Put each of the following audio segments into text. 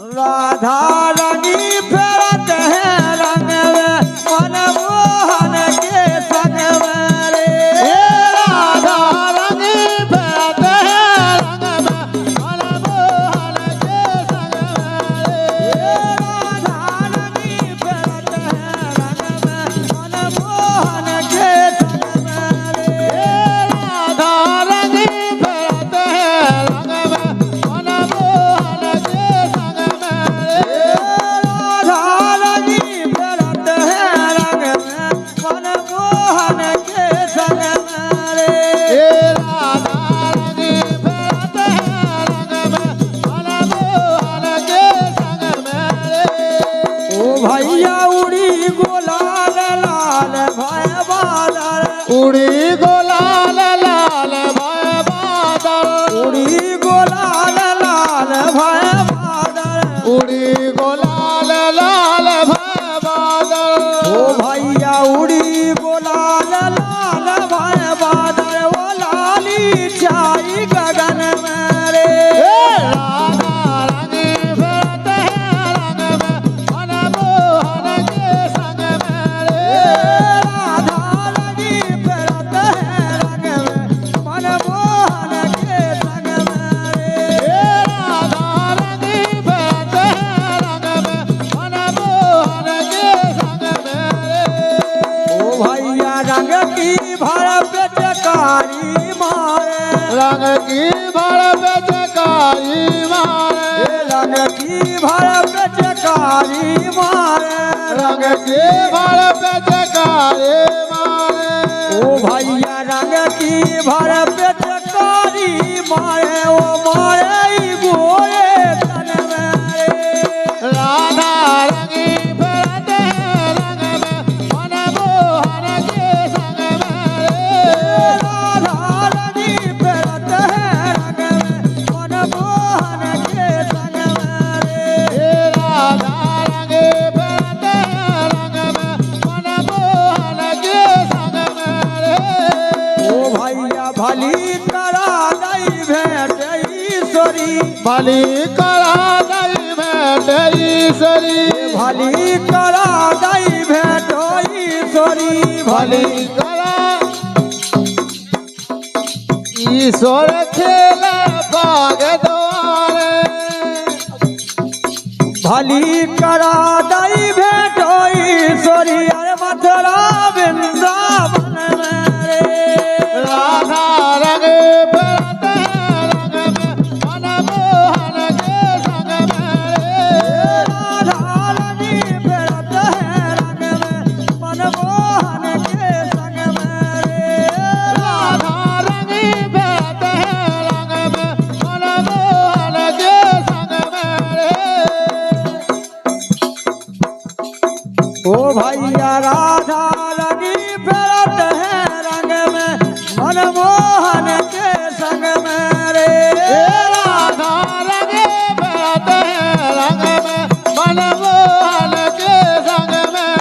राधा रानी फेरत है रंग में मनमोहन के संग में रे। राधा रानी फेरत है रंग में मनमोहन के संग में राधा रानी फेरत है रंग में मनमोहन के संग में राधा रानी फेरत है रंग में मनमोहन के संग में राधा रानी फेरत है रंग में मनमोहन के संग में राधा रानी फेरत है रंग में मनमोहन के संग में ओ भैया उड़ी गुलाल लाल भय बादल उड़ी गोलाल लाल भय बादल उड़ी गुलाल लाल भय बादल उड़ी गोलाल लाल भय बादल ओ भैया उड़ी गुलाल लाल भय बादल वो लाली छाई गगन में रे। राधा रानी फेरत है रंग में मनमोहन के संग में राधा रानी फेरत है रंग में मनमोहन के संग में राधा रानी फेरत है रंग में मनमोहन के संग में ओ भैया रंग की भर बेचकारी मारे रंग की भर बेचकारी मारे रंग की भर बेचकारी मारे रंग की भर बेचकारी मारे ओ भैया रंग की भर बेचकारी मारे ओ मारे ई गोरे तन में राधा रानी फेरत है रंग में मनमोहन के संग में राधा रानी फेरत है रंग में मनमोहन के संग में राधा रानी फेरत है रंग में मनमोहन के संग में ओ भैया भली करा दई भेंट ईश्वरी बलि करा दई भेंट ईश्वरी भली करा दई भेंट ईश्वरी बलि करा ईश्वर खेला बाग द्वारे भली करा दई भेंट ईश्वरी अरे मथुरा वृंदावन में राधा रंग फेरत है रंग में मनमोहन के संग में राधा रानी फेरत है रंग में मनमोहन के संग में राधा रंग फेरत है रंग में मनमोहन के संग में ओ भैया राधा रानी फेरत है रंग में मनमोहन के संग में राधा रंग फेरत है रंग में मनमोहन के संग में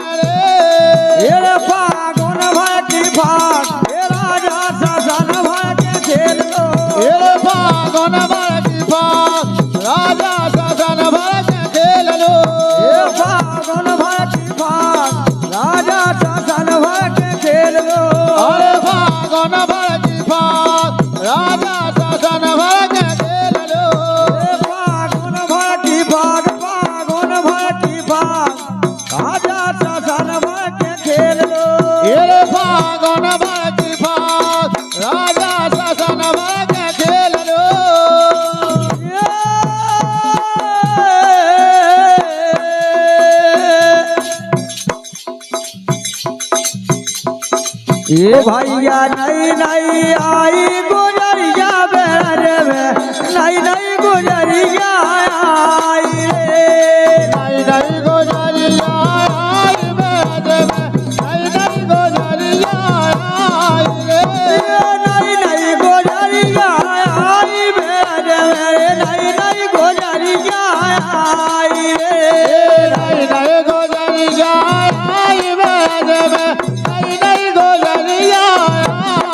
ये फागुन भर की फाग ये राजा ससन भर के खेल लो फागुन भर की फाग राजा ससन भर के खेल लो ये फागुन भर की फाग राजा ससन भर के खेल लो अरे फागुन भर की फाग राजा ससन भर के खेल लो ये फागुन भर की फाग फागुन भर की फाग राजा ससन भर के खेल लो ये फागुन भर की फाग राजा ससन भर के खेल लो ये भैया नई नई आई गुजरिया बेरे में नई नई गुजरिया आई रे नई नई गोजरिया आई बेद में नई नई गोजरिया आई रे नई नई गुजरिया आई बेरे में नई नई गुजरिया आई रे नई नई गोजरिया आई बेद में नई नई गोजरिया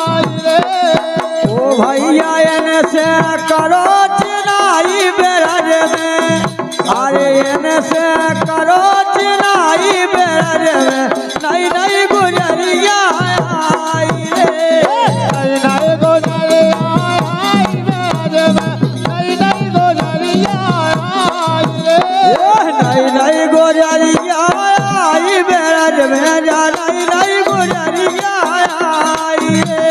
आई रे ओ भैया से करो चिनाई बेरज में अरे इनसे से करो चिनाई बेर में नई नई गुजरिया आई रे नई नई गुजरिया आई बेर में नई नई गुजरिया आई रे नई नई गुजरिया आई बेर में जा नई नई गुजरिया आई रे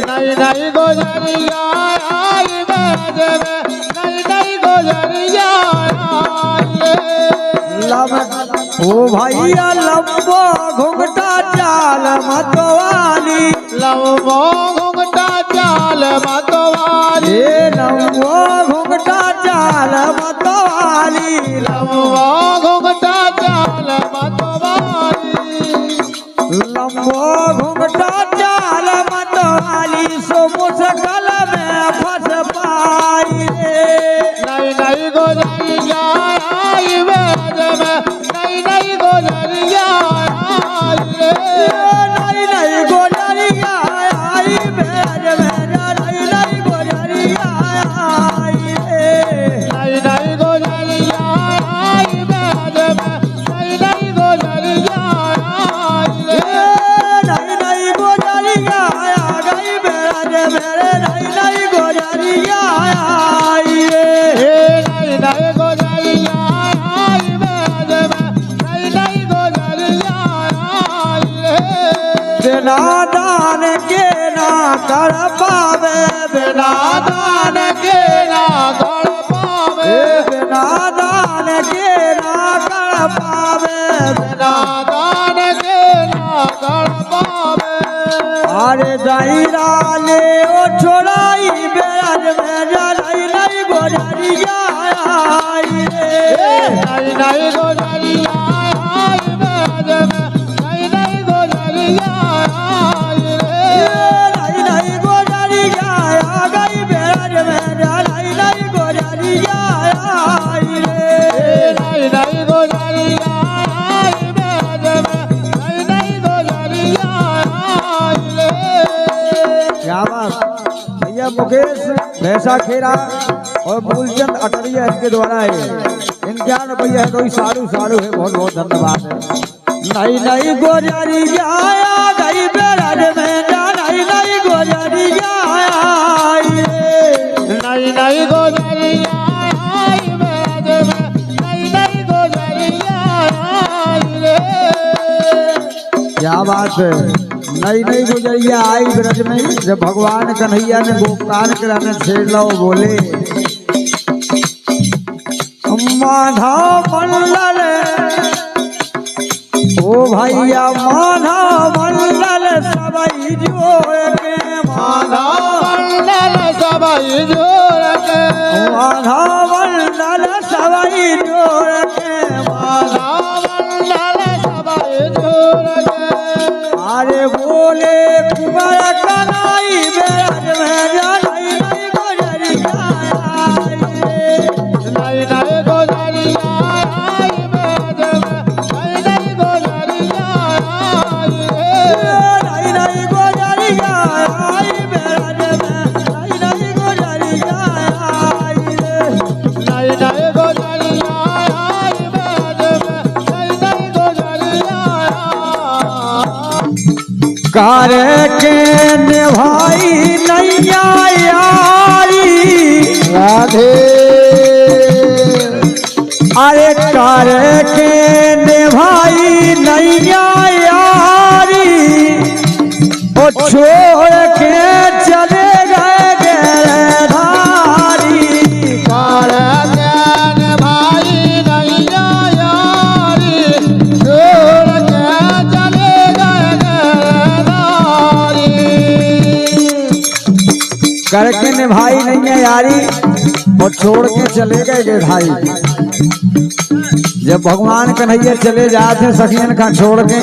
नई नई गुजरिया आई बेर में नई नई गुजरिया आई रे ओ भैया लंबो घुंघटा चाल मतवाली लंबो घुंघटा चाल मतवाली लंबो घुंघटा चाल मतवाली लंबो घुंघटा चाल मतवाली लंबो घुंघटा चाल मतवाली सो मुश्किल में फंस पाई रे नई नई गुजरिया आई बेर में नई नई गुजरिया आई रे नई नई गुजरिया आई बेर में नई नई गुजरिया आई रे नई नई गुजरिया आई बेर में नई नई गुजरिया आई रे नई नई गुजरिया आ गई बेर मेरे नई नई गुजरिया आई रे नई नई गुजरिया आई बेर में नई नई गुजरिया आई रे बिना दान के ना कर पावे बिना दान के ना कर पावे बिना दान के ना कर पावे दान के ना कर पावे अरे दायरा ले ओ छोड़ाई बेर में नई नई गुजरिया आई रे नई नई गुजरिया आई बेर में नई नई गुजरिया आई रे नई नई गुजरिया आ गई बेर में नई नई गुजरिया आई रे नई नई गुजरिया आई बेर में नई नई गुजरिया आई रे क्या बात भैया मुकेश भैंसा खेरा और मूलचंद अटरिया इसके द्वारा है इम्तिहान भैया है कोई साड़ू साड़ू है बहुत बहुत धन्यवाद है नई नई गुजरिया आ गई बेर में नई नई गुजरिया आई रे नई नई गुजरिया आई बेर में नई नई गुजरिया आई रे क्या बात है नई नई गुजरिया आई ब्रज में जब भगवान कन्हैया ने गोपाल के रहने छेड़ लो बोले माधव मंडल ओ भैया माधव मंडल सबई जोड़ के माधव मंडल सबई जोड़ के माधव मंडल सबई जोड़ के माधव मंडल सबई जोड़ के अरे बोले कुमार कनाई बेर में नई नई गुजरिया आई रे नई नई गुजरिया आई बेर में नई नई गुजरिया आई रे नई नई गुजरिया आई बेर में नई नई गुजरिया आई रे नई नई गुजरिया आई बेर में नई नई गुजरिया कर के निभाई नैया यारी राधे अरे कर के निभाई नैया यारी ओ छोड़ के चले गए गिरधारी कर ज्ञान भाई नैया यारी छोड़ के चले गए गिरधारी करके निभाई नैया यारी और छोड़ के चले गए गिरधारी जब भगवान कन्हैया चले जाते सखियन का छोड़ के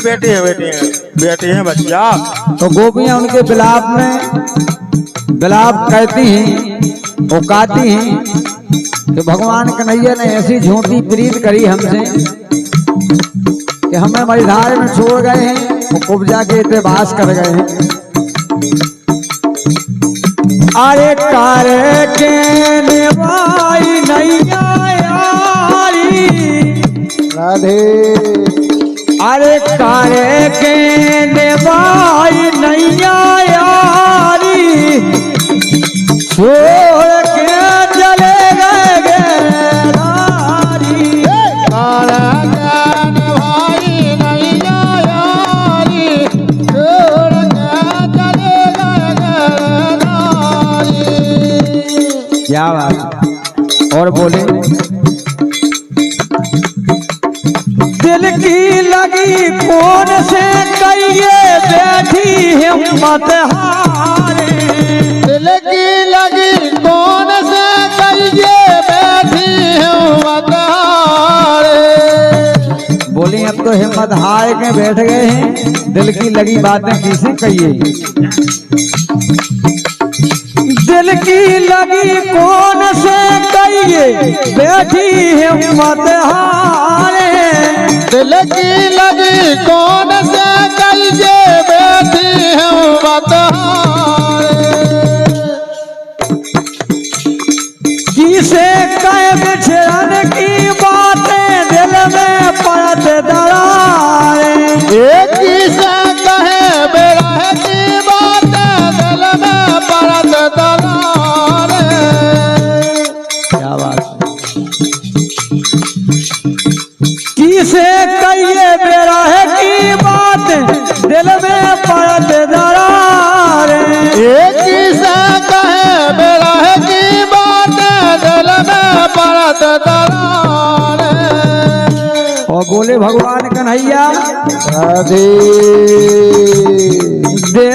बेटी है बच्चा तो गोपियां उनके बिलाप में बिलाप कहती हैं वो गाती हैं कि भगवान कन्हैया ने ऐसी झूठी प्रीत करी हमसे कि हमें मझधार में छोड़ गए हैं वो कुब्जा के इतने बास कर गए हैं अरे करे के निभाई नैया यारी, राधे अरे करे के निभाई नैया यारी, छोड़ के चले गए गेरारी। भाई नैया यारी, छोड़ के चले गए नारी। क्या बात। और बोले दिल की लगी कौन से कहिए बैठी हिम्मत हारे, दिल की लगी कौन से कहिए बैठी हिम्मत हारे। बोली अब तो हिम्मत हार के बैठ गए हैं, दिल की लगी बातें किसे कहिए। दिल की लगी कौन से कहिए बैठी हिम्मत हारे, दिल की लगी कौन से कहिए बैठी हिम्मत हारे। किसे कहे बिछड़न की बातें दिल में पड़त दरारे, एक किसे कहे बेरा की बातें दिल में पड़त दरारे। क्या बात। किसे कहिए बेराह की बात दिल में पड़त दरारे, एक किसे कहे बेरा की बातें दिल में पड़त दरारे। और बोले भगवान कन्हैया राधे दे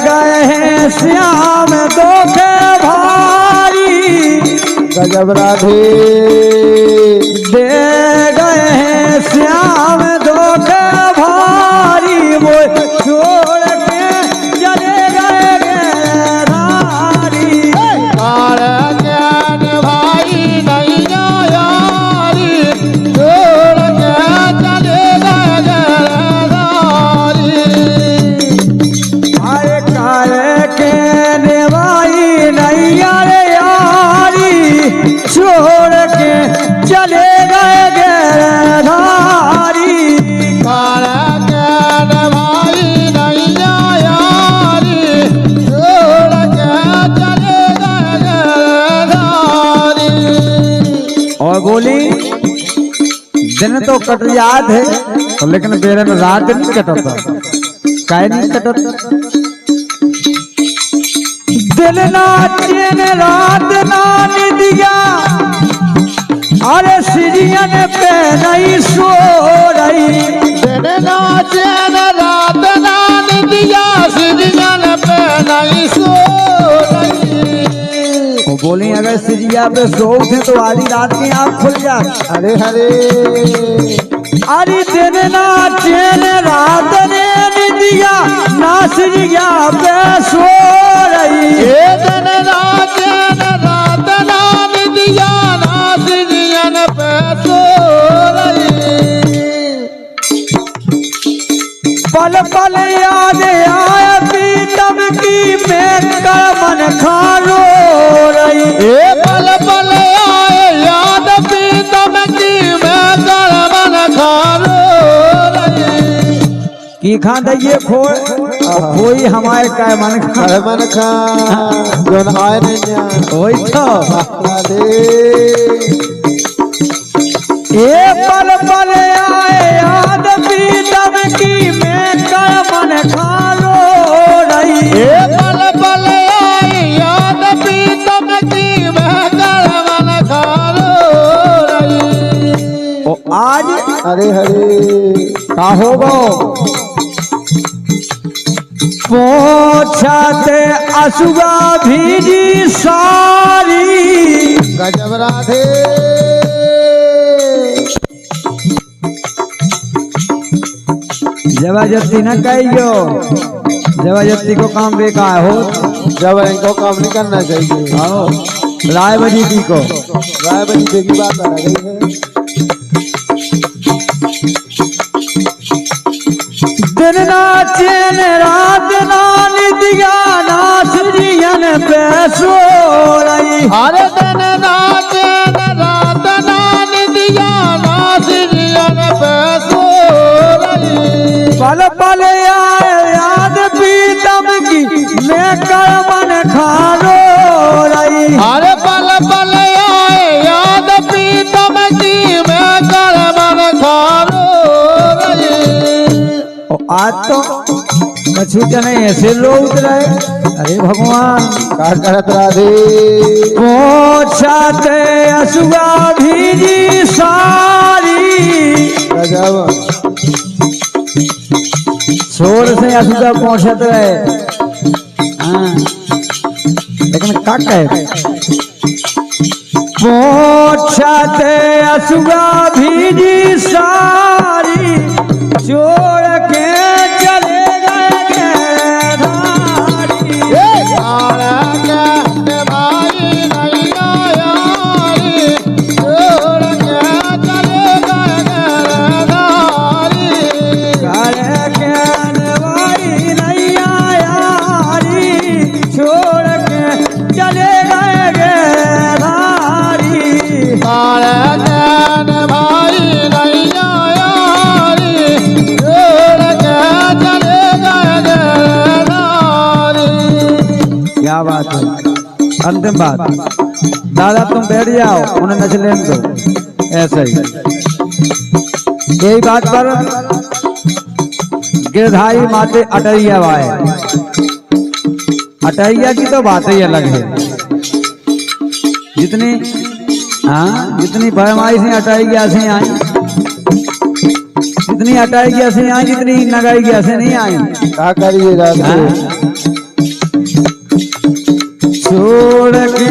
गए हैं श्याम धोखे भारी, गजब राधे दे गए हैं श्याम धोखे भारी, वो छोड़ के चले गए गेरारी। ज्ञान भाई नैया यारी, छोड़ के चले गए नारी। अरे करे के निभाई नैया रे यारी, छोड़ के चले गए गेरारी। ज्ञान भाई नैया यारी, छोड़ के चले गए नारी। और बोली दिन तो कट याद है तो लेकिन मेरे में रात नहीं कटता, काहे नहीं कटता। दिल ना चैन रात ना निदिया, अरे सिरियन पे नहीं सो रही, दिन नाचन रात नान दिया, सिरियन पे नहीं सो रही। वो बोली अगर सिरिया पे सो उठे तो आधी रात की आँख खुल जाए। हरे हरे अरे दिन ना चैन रात ने निदिया, ना सिरिया पे सो रही, दिन नाचन रात नान दिया, ना सिरियन पे सो रही। पल पल याद आए पीतम की मैं मन खालो रही, पल पल आए याद पीतम की मैं मन खालो रही। की खा दइए खोई हमारे काय मन खा, मन खा जोन आए नहीं वही तो। राधे ये पल पल आए याद पीतम की मैं मन खालो रही, पल पल आए याद पीतम की मैं मन खालो रही। ओ आज हरे हरे का होगो पोछते असुआ भीजी सारी, गजब राधे जबरदस्ती न कहियो, जबरदस्ती को काम बेकार हो। जब इनको काम नहीं करना चाहिए। आओ राय बजी जी को राय बनी की बात आ गई है। दिन ना चैन रात ना निदिया, ना सिरिया पे सो रही हर दिन नाचे रात नान दिया नासियन पे सो रही पल पल आए याद पीतम की मैं कर्मन खानो रही हर पल पल आए याद प्रीतम की मैं कर्मन खानो रही आज तो कछु जने ऐसे लोग उतरे अरे भगवान का करत राधे पोछाते असुआ भीजी सारी गजब छोर से असुआ पहुंचत रहे हाँ लेकिन का कहे पोछाते असुआ भीजी सारी छोड़ के चले गए गिरधारी क्या बात है अंतिम बात दादा तुम बैठ जाओ उन्हें नच लेने दो ऐसा ही यही बात पर गिरधारी माते अटैया वाए अटैया की तो बात ही अलग है जितनी हाँ जितनी भरमाई से अटैया से आई जितनी अटैया से आई जितनी नगाइया से नहीं आई क्या करिए राधे छोड़ के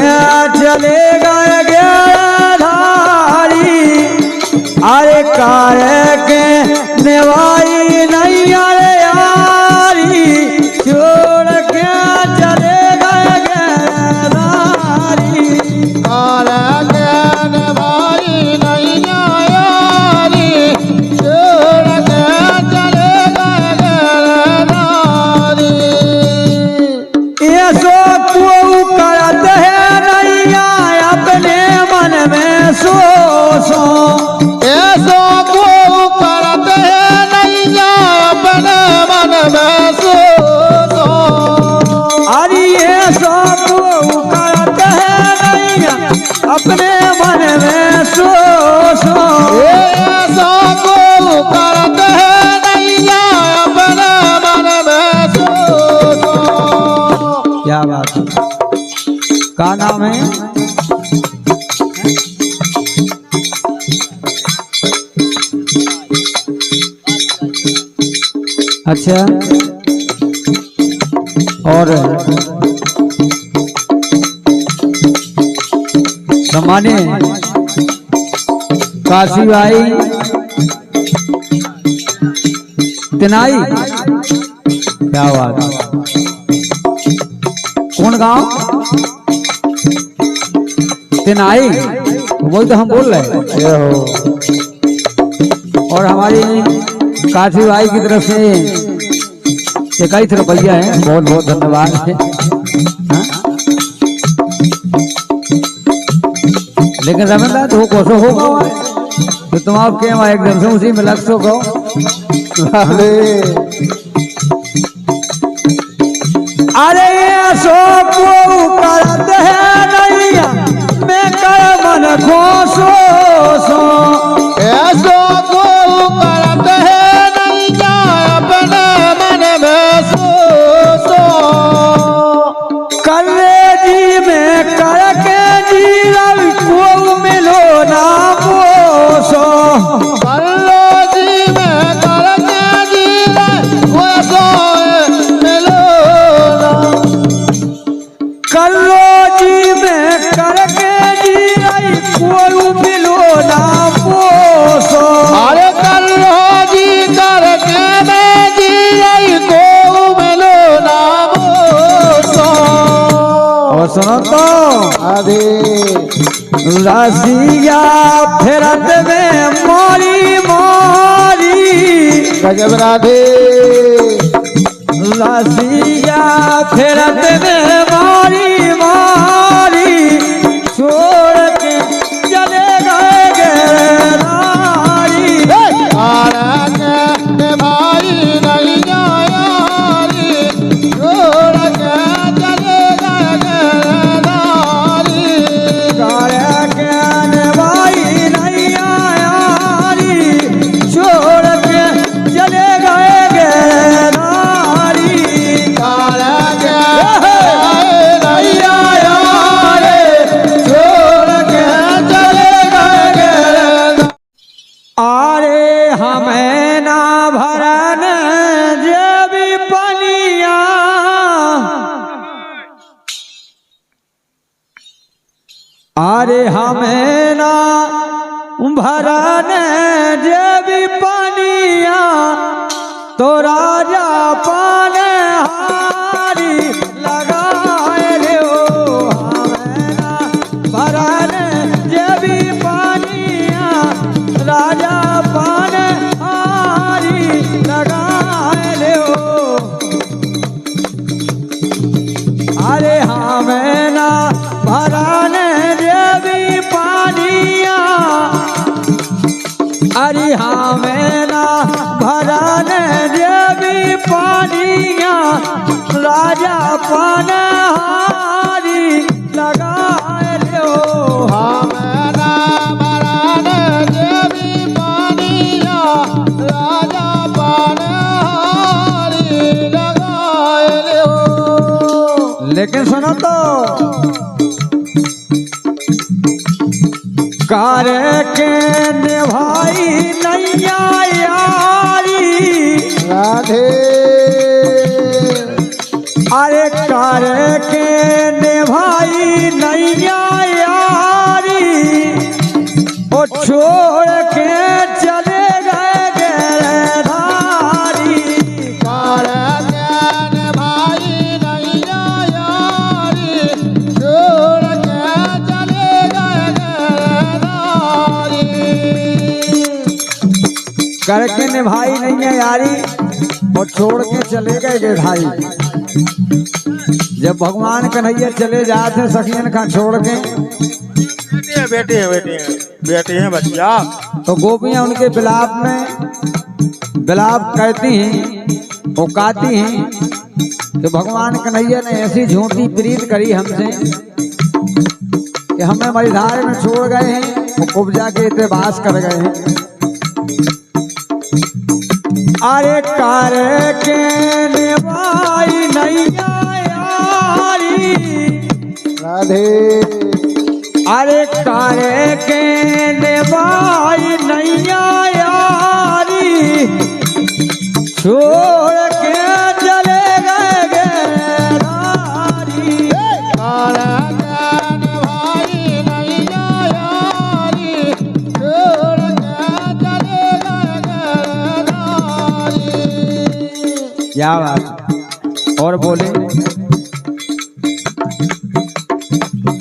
चले गए गिरधारी अरे काहे के निभाई नहीं अरे यारी छोड़ के चले गए गिरधारी भाई नहीं यारी छोड़ के चले गए ये सो करत है नैया अपने मन में सो सो ऐसो को करत है नैया अपने मन में सो सो अरे ये सो करत है नैया अपने मन में सो सो ऐसो को करत है नैया अपने मन में सो सो क्या बात है का नाम है अच्छा और सम्मानित काशी भाई तिनाई क्या बात कौन गांव तिनाई वही तो हम बोल रहे हैं ये हो और हमारी काशी भाई की तरफ से 21 रुपया है बहुत बहुत धन्यवाद है हाँ? लेकिन रमेंद्र तो कोसो होगा तो तुम आप क्या एकदम से उसी में लग सो कहो अरे सो करत है नैया मैं कर मन खोसो सो ऐसो को करत है नैया अपने मन में सो सो कल्ले जी में करके जी रवि को मिलो ना पोसो कल्लो जी में करके जी वो सो मिलो ना कल्लो जी में करके जी रवि को मिलो ना पोसो अरे कल्लो जी करके मैं जी को मिलो ना सो और सुनो तो आधे रसिया फेरत में मोरी मोरी गजब राधे रसिया फिरत में मारी मारी छोड़ के चले गए गिरधारी। तारक भाई नहीं यारी छोड़ के चले गए गिरधारी। तारक भाई नहीं यारी छोड़ के चले गए गिरधारी। तारक नहीं यारी छोड़ के चले गए गिरधारी। अरे हमें ना भरन जेबी पनिया, अरे हमें ना भरन जेबी पनिया, तो राजा पान हारी लगाए रे ओ। हमें ना भरन जेबी पनिया, राजा पान हारी लगाए रे ओ। अरे हमें ना भरन देवी पानिया, अरे हमें ना भरन देवी पानिया, राजा पान हारी लगाए रे ओ। हमें ना भरन देवी पानिया, राजा पान हारी लगाए रे हो। लेकिन सुनो तो कार के निभाई नैया यारी, राधे अरे कार के निभाई नैया यारी, ओ छोड़ के चले गए गिरधारी। तारक भाई नहीं यारी छोड़ के चले गए गिरधारी। करके निभाई नहीं है यारी और छोड़ के चले गए गिरधारी। जब भगवान कन्हैया चले जाते सखियन का छोड़ के, बेटी है बच्चिया, तो गोपियां उनके बिलाप में बिलाप कहती हैं, वो गाती हैं। तो भगवान कन्हैया ने ऐसी झूठी प्रीत करी हमसे कि हमें मझधार में छोड़ गए हैं, वो कुब्जा के इतबास कर गए हैं। अरे कार के निभाई नैया यारी, राधे अरे कार के निभाई नैया यारी, छोड़ के चले गए गिरधारी। तारक भाई नहीं यारी छोड़ के चले गए गिरधारी। क्या बात। और बोले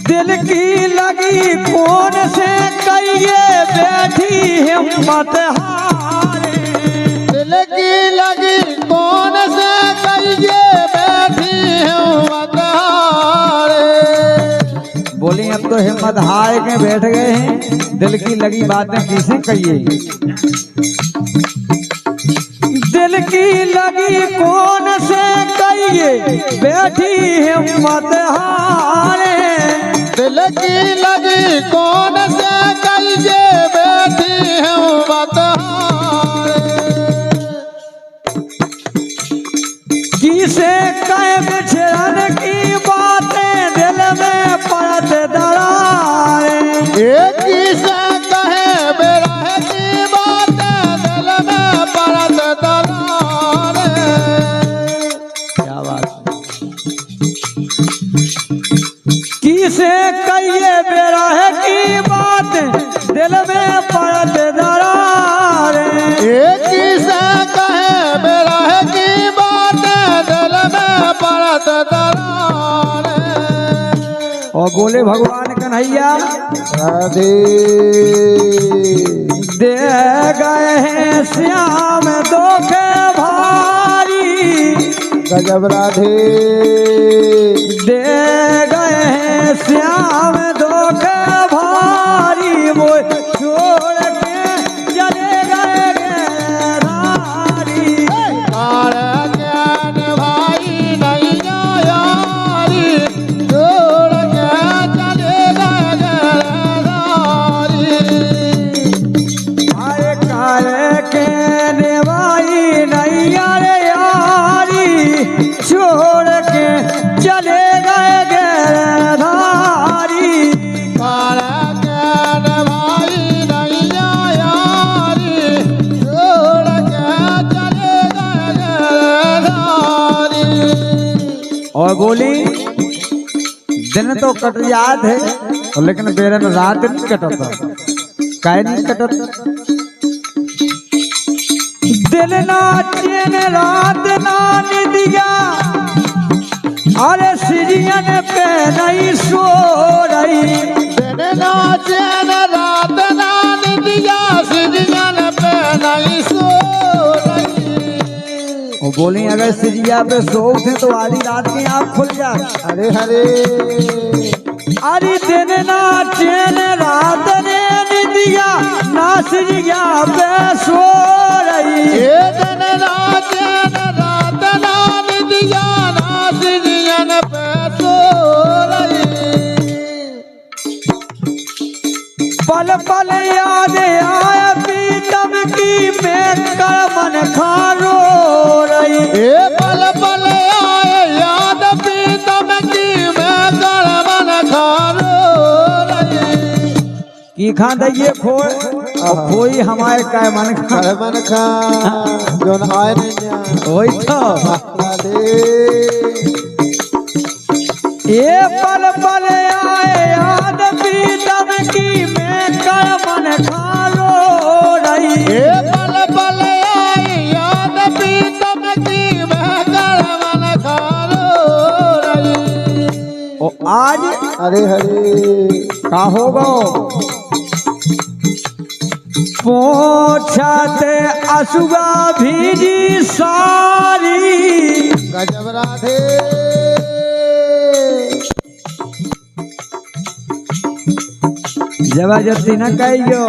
दिल की लगी कौन से कहिए बैठी हिम्मत हारे, दिल की लगी कौन से कहिए बैठी हिम्मत हारे। बोली अब तो हिम्मत हार के बैठ गए हैं, दिल की लगी बातें किसे कहिए। दिल की लगी कौन से कहिए बैठी हिम्मत हारे, दिल की लगी कौन से कहिए बैठी हिम्मत हारे। किसे कहे बिछड़न की बातें दिल में पड़त दरारे, एक से कहे बेरह की बातें दिल में पड़त दरारे। क्या बात। किसे कहिए बेरह की बात दिल में पड़त दरारे, एक से कहे बेरह की बातें दिल में पड़त दरारे। और बोले भगवान कन्हैया राधे दे गए हैं श्याम दुख भारी, गजब राधे दे गए हैं श्याम धोखे भारी मोह छोड़ के चले गए गिरधारी। कार ज्ञान भाई नैया यारी छोड़ के चले गए गिरधारी। आए काले के नेवाई नैया रे यारी छोड़ के चले गए गिरधारी। कार ज्ञान भाई नैया यारी छोड़ के चले गए गिरधारी। और बोली दिन तो कट याद है लेकिन बेरन रात नहीं कटता। काहे नहीं कटता? दिन ना चैन रात ना निदिया अरे सिरियन पे नहीं सो रही। दिन ना चैन रात ना निदिया सिरियन पे नहीं सो रही। वो बोली अगर सिरिया पे सो थे तो आधी रात की आँख खुल जाए। हरे हरे अरे दिन ना चैन रात ने निदिया ना सिरिया पे सो रही। ये दिन ना चैन रात ना निदिया ना सिरियन पे सो रही। पल पल याद आया पीतम की मैं मन खारो रही। ये पल पल आए याद पीतम की मैं मन खारो रही। की खा दइए खोए और खोई हमारे काय मन खा। कर मन खा जो नहाए नहीं वही तो ये पल पल आए याद पीतम की मैं मन खारो रही। ये पल पल आए याद पीतम की मैं मन खारो रही। और आज हरे हरे का होगा पोछाते असुगा भीजी सारी। गजब राधे जबरदस्ती न कहियो,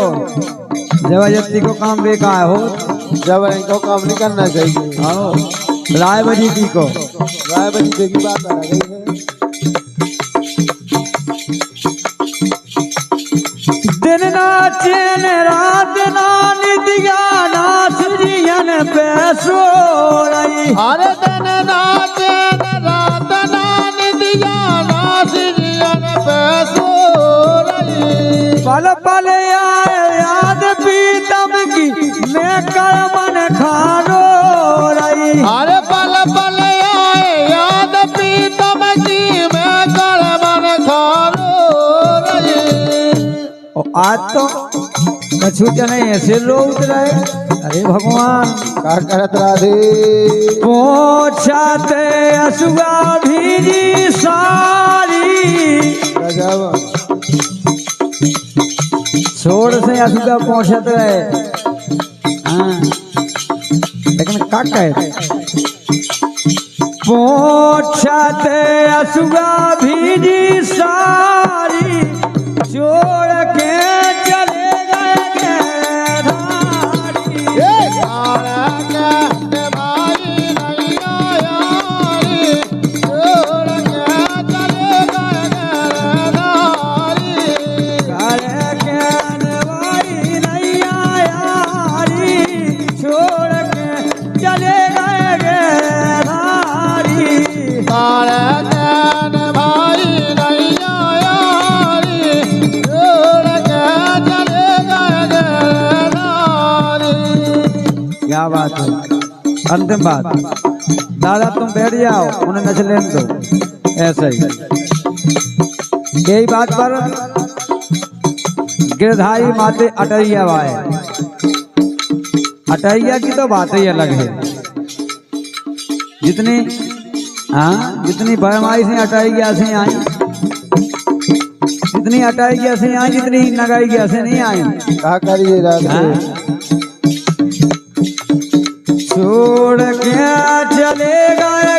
जबरदस्ती को काम बेकार हो। जब इनको काम नहीं करना चाहिए। आओ राय बजी की को राय बजी की बात आ गई है। दिन ना चैन रात ना निदिया ना सिरियन पे सो रही। हर दिन ना चैन रात ना निदिया ना सिरियन पे सो रही। पल पल आए याद पीतम की मैं मन खारो रही। हर पल पल आए याद पीतम की मैं मन खारो रही। और आज तो कछु जने ऐसे रो उतरे। अरे भगवान का करत राधे पोछाते असुआ भीजी सारी। गजब छोड़ से असुआ पहुंचते रहे। हाँ लेकिन का कहे पोछाते असुआ भीजी सारी छोड़ के चले गए गिरधारी। क्या बात है। अंतिम बात दादा तुम बैठ जाओ उन्हें नच लेने दो ऐसा ही। यही बात पर गिरधारी माते अटैया वाए। अटैया की तो बात ही अलग है। जितनी जितनी बहमाई से अटैया से आई, जितनी अटैया से आई, जितनी नगाई से नहीं आई। क्या करिए राधे छोड़ के चले गए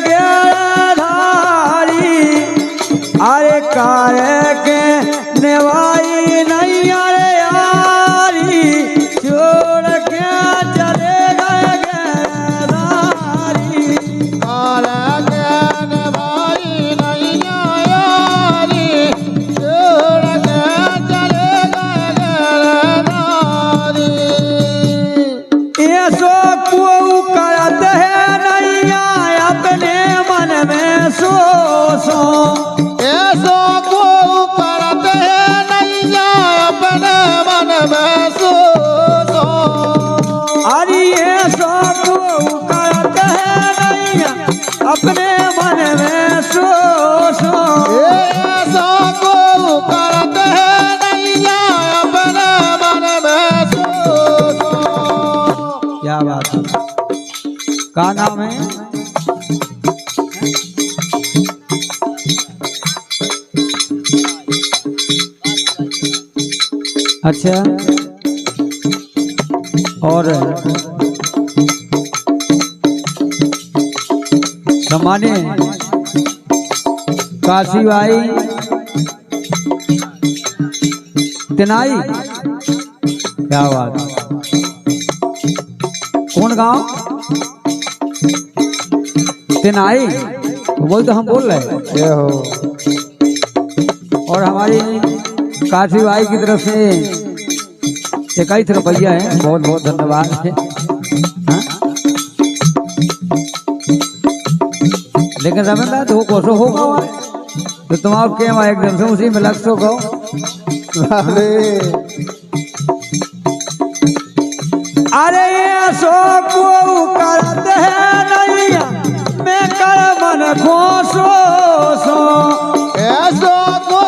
अपने मन में सो सो ऐसा को करते हैं नैया अपने मन में सो। क्या बात है, का नाम है? अच्छा, और सम्मानित काशी भाई तिनाई, क्या बात, कौन गांव? तिनाई बोल, तो हम बोल रहे ये हो। और हमारी काशी भाई की तरफ से 21 रुपया है, बहुत बहुत धन्यवाद है। हाँ? लेकिन रमेंद्र तो कोसो होगा तो तुम आप क्या एकदम से उसी में लग सो कहो। अरे सो को करते हैं नैया मैं कर मन खोसो सो ऐसा को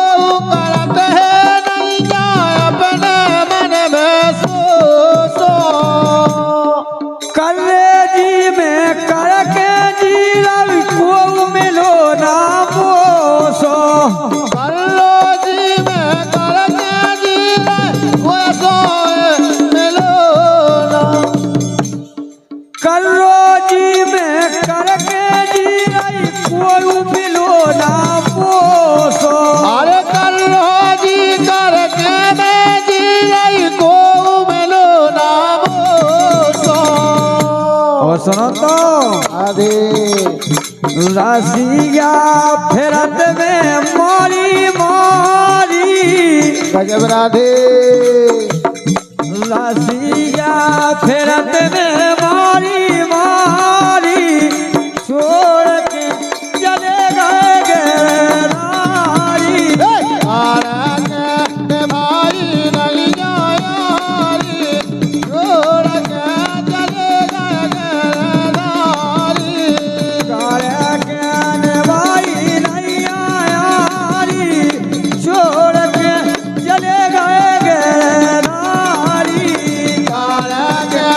करते हैं नैया अपने मन में सो। करे जी में करके जी रवि को मिलो ना बोसो कल्लो जी में करके जी वो सो मिलो ना। करो जी में करके जी रवि को मिलो ना बोसो। अरे कल्लो जी करके मैं जी को मिलो ना सो। और सुनो तो अरे राशिया फेरत में मारी मारी गजब राधे। राशिया फेरत में मारी मारी छोड़ के चले गए गिरनारी। भाई नहीं यारी छोड़ के चले गए नारी। काले ज्ञान भाई नहीं आयारी छोड़ के चले गए गिरनारी। काला के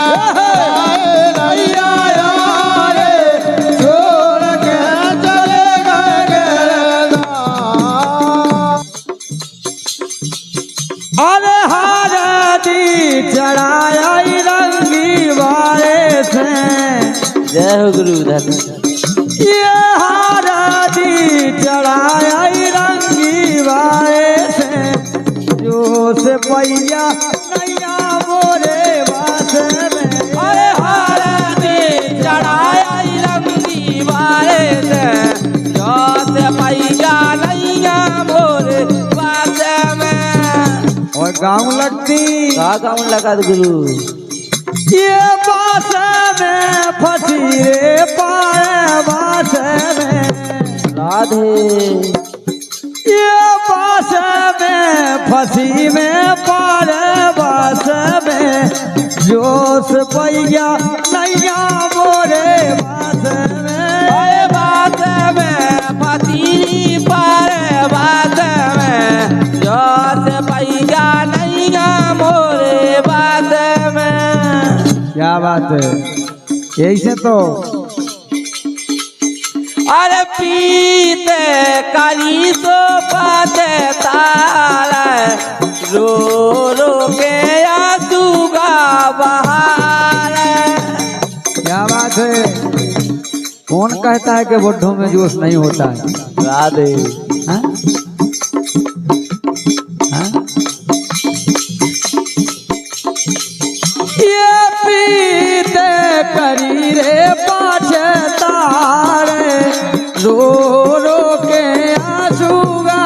नहीं आया रे छोड़ के चले गए ना। अरे हारती चढ़ाया रंगी वाले से जय हो गुरुधर। ये हारती चढ़ाया रंगी वाले से जो से पैया नैया मोरे बास में। अरे हारती चढ़ाया रंगी वाले से जो से पैया नैया मोरे बात में। और गाँव लगती का गाँव लगा दे गुरु। ये बास में फंसी रे पाए बास में राधे ये बास में फंसी में पारे बास में जोश पैया नैया मोरे बास में। अरे बात में पति पारे बात में जो से पैया नैया मोरे बात में। क्या बात है, यही से तो अरे पीते काली सो पाते तारा रो रो के आंसू का बहार। क्या बात है, कौन कहता है कि बुढ़ों में जोश नहीं होता है? राधे हाँ? हाँ? ये पीते करी रे पाछे तारे रो रो के आंसू गा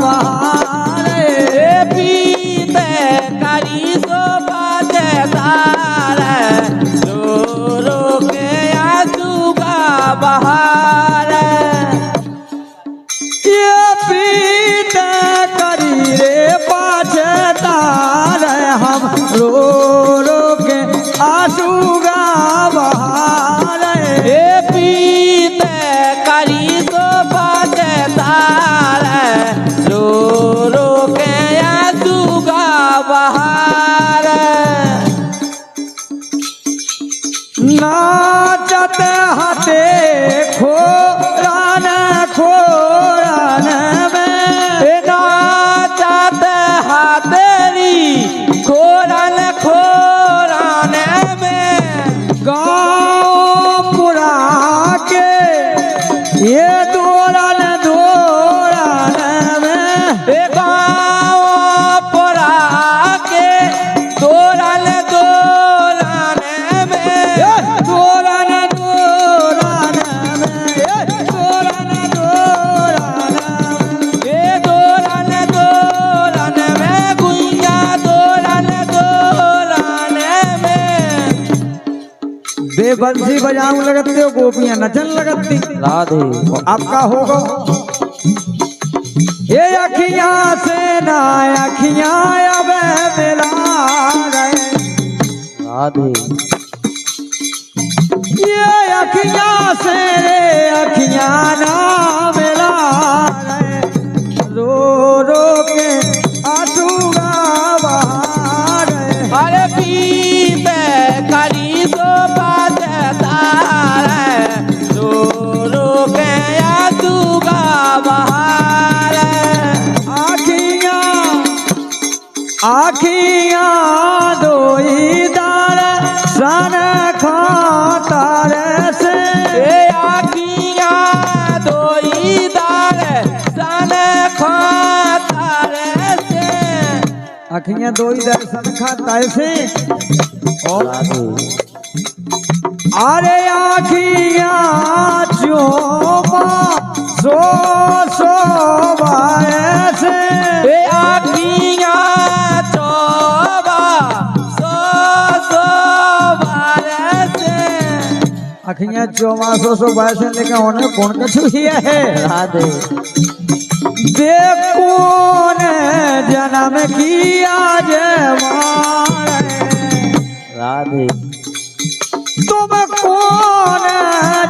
बहारे। पीते काली सो पाते तारा रो रो के आंसू का बहार। ये पीते करी रे पाछे तारे हम रो रो के आंसू गा बहारे। पीते वे बंसी बजाऊं लगते हो, गोपियां नचन लगती। राधे आपका होगा ये अखियां से ना अखियां अब मिला रहे, राधे ये अखियां से अखियां ना मिला रहे, रो रो के आंसू बहा रहे। अरे पीते करी सो बजता रे, रो रो के आंसू का बहार। आखियां दोई दार सन खातर से, आखियां दोई दार सन खातर से, आखियां दोई दार सन खातर से। और अरे आखियां चोमा सो सो से, आखियां चोबा सो सो से, आखियां चोमा सो से लेकिन उन्हें कौन कछु हिया है। राधे देखो ने जन्म किया जवान, राधे तुम कौन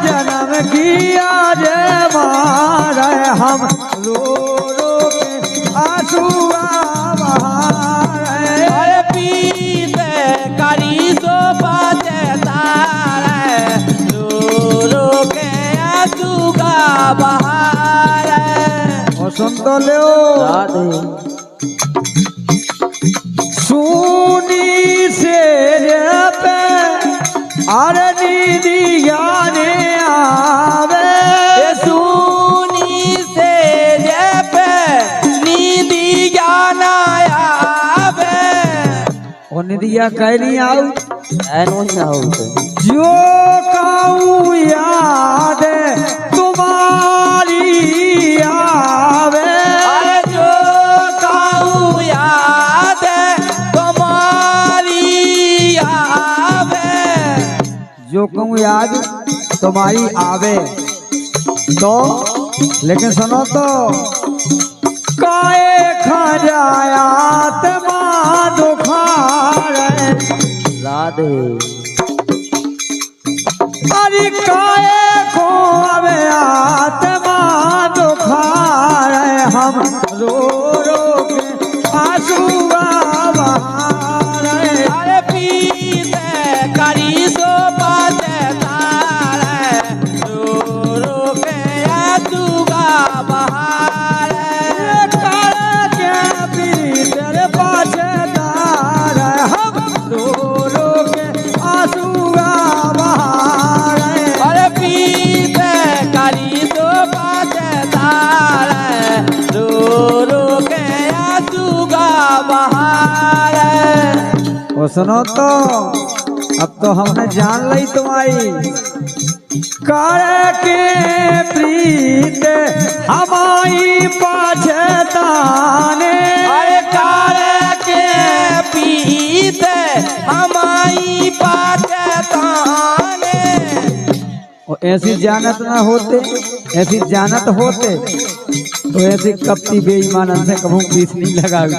जन्म किया जवान, हम रो रो के आंसू बहा रहे। अरे पीते करी सो बजता रे, रो रो के आंसू का बहार। और सुन तो लो राधे सुनी से पे अरे नीदिया ने आवे, सुनी से पे नीदिया ना आवे। और निदिया कैली आऊ ऐनो ही ना हो जो काऊ याद तुम्हारी आवे, अरे जो काऊ याद तुम्हारी आवे, जो कहूँ याद तुम्हारी आवे। तो लेकिन सुनो तो काए खजायात माँ दुखार, राधे अरे काए को अबे आत्मा दुखार, हम रो रो के आंसू बहा रहे। अरे पीते करी सो बजता रे, रो रो के आंसू का बहार। काल के भीतर बजदार, हम रो रो के आंसू बहा रहे। अरे पीते करी सो बजता रे, रो रो के आंसू का बहार। वो सुनो तो अब तो हमने जान ली तुम्हारी कर के प्रीत हमारी पछताने, अरे कार के पीते हमारी पछताने। और ऐसी जानत ना होते, ऐसी जानत होते तो ऐसी कपटी बेईमान से कभू बीस नहीं लगावी।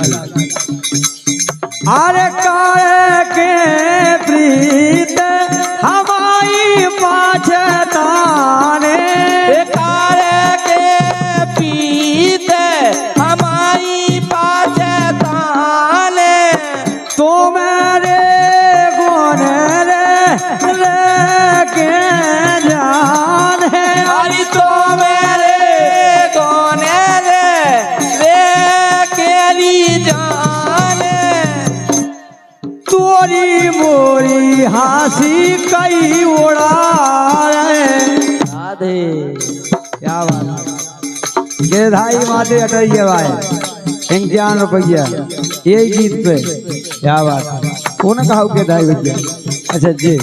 अरे काहे के प्रीत हमारी पछताने, कार के पीते हमारी पछताने। तो मेरे गुण रे के जान है, अरे तो मेरे गोने रे केरी जाने। तोरी मोरी हासी कई उड़ा रहे। राधे क्या बात, गिरधारी माते अटैया भाई 51 यही गीत पे। क्या बात, कौन कहा गिरधारी भैया? अच्छा जी,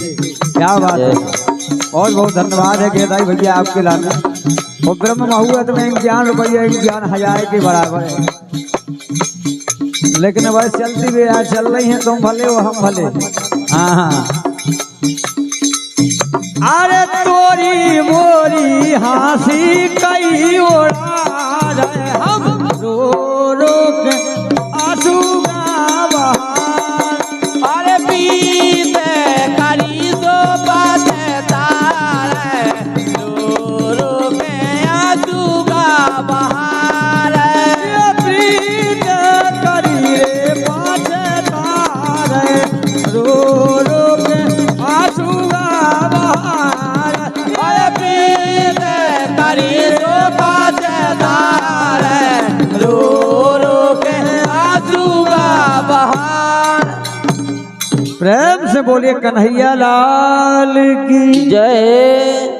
क्या बात है, बहुत बहुत धन्यवाद है गिरधारी भैया आपके लाने। और ब्रह्म मुहूर्त में 51,000 के बराबर है। लेकिन बस चलती भी यार चल रही है, तुम भले हो हम भले। हाँ हाँ अरे तोरी मोरी हंसी कई ओढ़ा रहे हम रो रो के आंसू का बहार। अरे पीते करी सो बाते तारे रो रो के आंसू का बहार। ये प्रीत करी रे पाछे तारे रो रो के आंसू का बहार। अरे पीते करी सो बाते तारे रो रो के आंसू का बहार। प्रेम से बोलिए कन्हैया लाल की जय।